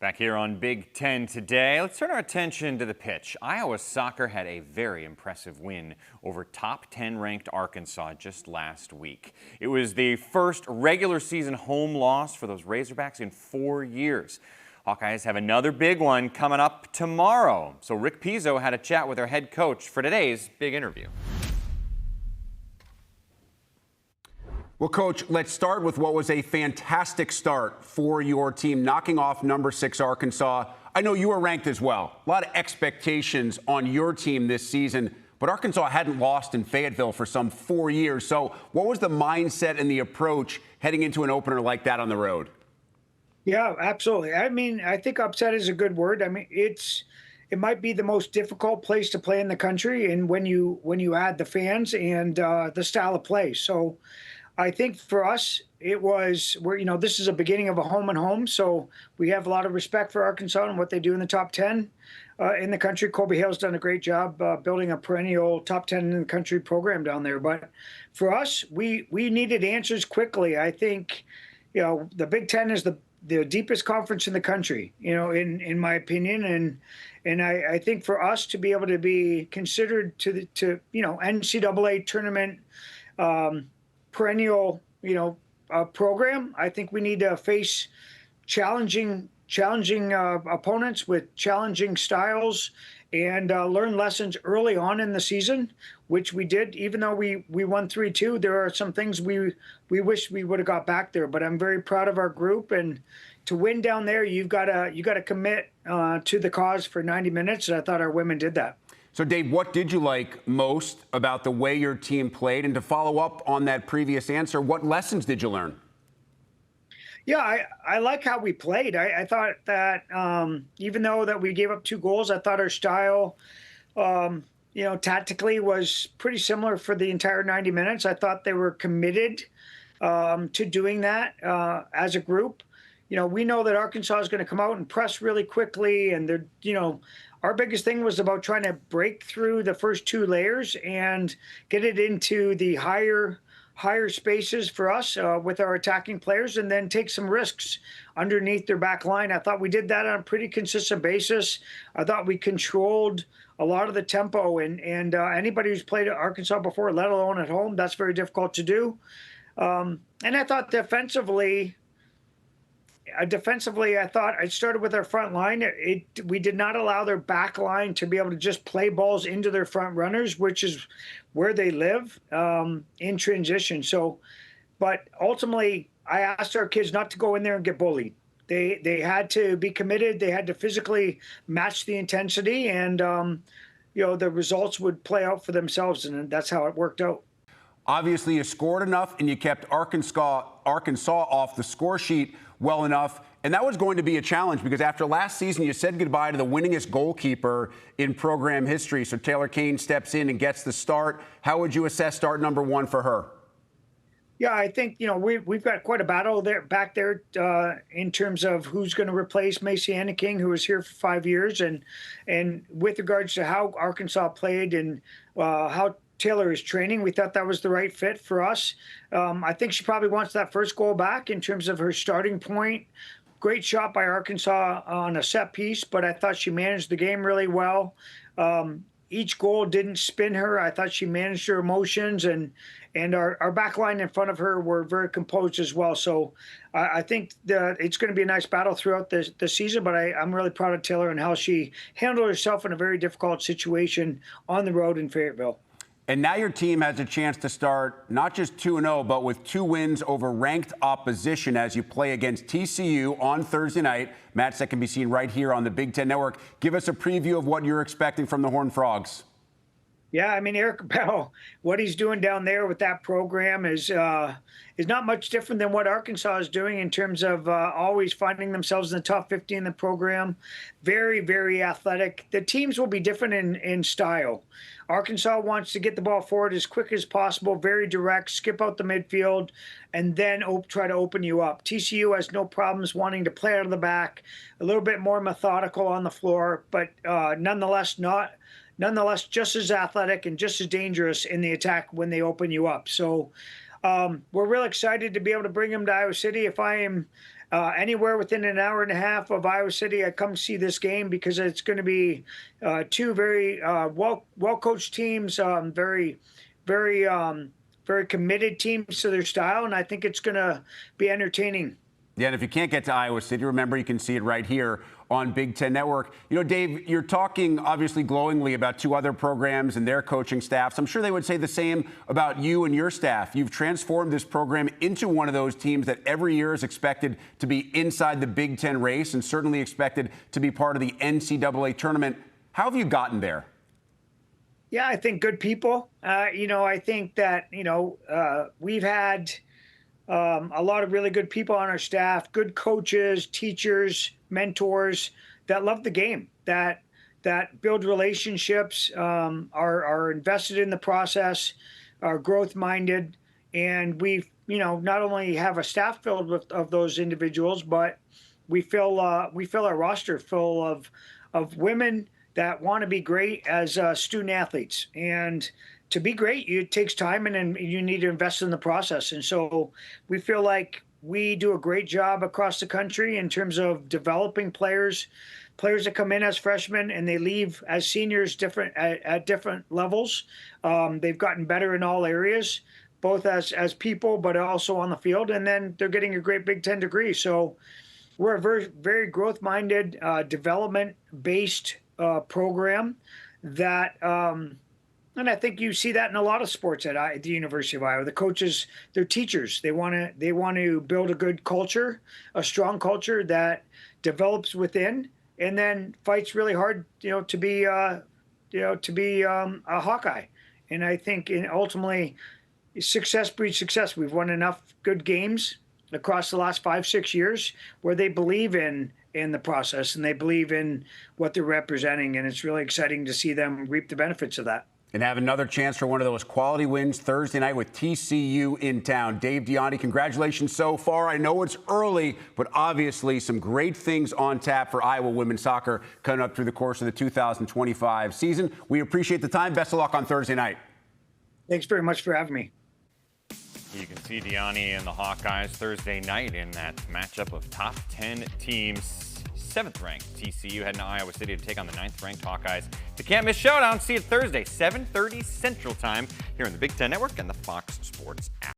Back here on Big Ten Today, let's turn our attention to the pitch. Iowa soccer had a very impressive win over top 10 ranked Arkansas just last week. It was the first regular season home loss for those Razorbacks in 4 years. Hawkeyes have another big one coming up tomorrow. So Rick Pizzo had a chat with their head coach for today's big interview. Well, Coach, let's start with what was a fantastic start for your team, knocking off number 6 Arkansas. I know you were ranked as well. A lot of expectations on your team this season, but Arkansas hadn't lost in Fayetteville for some 4 years. So what was the mindset and the approach heading into an opener like that on the road? Yeah, absolutely. I mean, I think upset is a good word. I mean, it might be the most difficult place to play in the country, and when you add the fans and the style of play. So I think for us, this is a beginning of a home and home. So we have a lot of respect for Arkansas and what they do in the top 10 in the country. Colby Hale's done a great job building a perennial top 10 in the country program down there. But for us, we needed answers quickly. I think, the Big Ten is the deepest conference in the country, in my opinion. And I think for us to be able to be considered to NCAA tournament perennial, program, I think we need to face challenging opponents with challenging styles and learn lessons early on in the season, which we did. Even though we won 3-2, there are some things we wish we would have got back there. But I'm very proud of our group, and to win down there, you got to commit to the cause for 90 minutes, and I thought our women did that. So, Dave, what did you like most about the way your team played? And to follow up on that previous answer, what lessons did you learn? Yeah, I like how we played. I thought that even though that we gave up 2 goals, I thought our style, tactically was pretty similar for the entire 90 minutes. I thought they were committed to doing that as a group. We know that Arkansas is going to come out and press really quickly, and they're, our biggest thing was about trying to break through the first 2 layers and get it into the higher spaces for us with our attacking players, and then take some risks underneath their back line. I thought we did that on a pretty consistent basis. I thought we controlled a lot of the tempo, and anybody who's played at Arkansas before, let alone at home, that's very difficult to do. And I thought defensively, I thought I started with our front line. We did not allow their back line to be able to just play balls into their front runners, which is where they live in transition. So, but ultimately, I asked our kids not to go in there and get bullied. They had to be committed. They had to physically match the intensity, and the results would play out for themselves, and that's how it worked out. Obviously, you scored enough, and you kept Arkansas off the score sheet well enough. And that was going to be a challenge because after last season, you said goodbye to the winningest goalkeeper in program history. So Taylor Kane steps in and gets the start. How would you assess start number 1 for her? Yeah, I think, we've got quite a battle back there in terms of who's going to replace Macy King, who was here for 5 years. And with regards to how Arkansas played and how Taylor is training, we thought that was the right fit for us. I think she probably wants that first goal back in terms of her starting point. Great shot by Arkansas on a set piece, but I thought she managed the game really well. Each goal didn't spin her. I thought she managed her emotions, and our back line in front of her were very composed as well. So I think it's going to be a nice battle throughout the season, but I'm really proud of Taylor and how she handled herself in a very difficult situation on the road in Fayetteville. And now your team has a chance to start not just 2-0, but with 2 wins over ranked opposition as you play against TCU on Thursday night. Match that can be seen right here on the Big Ten Network. Give us a preview of what you're expecting from the Horned Frogs. Yeah, I mean, Eric Bell, what he's doing down there with that program is not much different than what Arkansas is doing in terms of always finding themselves in the top 50 in the program. Very, very athletic. The teams will be different in style. Arkansas wants to get the ball forward as quick as possible, very direct, skip out the midfield, and then try to open you up. TCU has no problems wanting to play out of the back, a little bit more methodical on the floor, but nonetheless just as athletic and just as dangerous in the attack when they open you up. So we're real excited to be able to bring them to Iowa City. If I am anywhere within an hour and a half of Iowa City, I come see this game because it's going to be two very well coached teams, very committed teams to their style, and I think it's going to be entertaining. Yeah, and if you can't get to Iowa City, remember you can see it right here on Big Ten Network. You know, Dave, you're talking obviously glowingly about two other programs and their coaching staffs. I'm sure they would say the same about you and your staff. You've transformed this program into one of those teams that every year is expected to be inside the Big Ten race and certainly expected to be part of the NCAA tournament. How have you gotten there? Yeah, I think good people. I think that, we've had a lot of really good people on our staff, good coaches, teachers, mentors that love the game, that build relationships, are invested in the process, are growth minded, and we not only have a staff filled of those individuals, but we fill our roster full of women that want to be great as student athletes. And to be great, it takes time, and you need to invest in the process. And so we feel like we do a great job across the country in terms of developing players that come in as freshmen and they leave as seniors at different levels. They've gotten better in all areas, both as people, but also on the field. And then they're getting a great Big Ten degree. So we're a very, very growth-minded, development-based program that and I think you see that in a lot of sports at the University of Iowa. The coaches, they're teachers. They want to build a good culture, a strong culture that develops within, and then fights really hard, to be a Hawkeye. And I think ultimately, success breeds success. We've won enough good games across the last 5-6 years where they believe in the process and they believe in what they're representing, and it's really exciting to see them reap the benefits of that. And have another chance for one of those quality wins Thursday night with TCU in town. Dave Dilanni, congratulations so far. I know it's early, but obviously some great things on tap for Iowa women's soccer coming up through the course of the 2025 season. We appreciate the time. Best of luck on Thursday night. Thanks very much for having me. You can see Dilanni and the Hawkeyes Thursday night in that matchup of top 10 teams. 7th-ranked TCU heading to Iowa City to take on the 9th-ranked Hawkeyes. If you can't miss Showdown, see it Thursday, 7:30 Central Time here on the Big Ten Network and the Fox Sports app.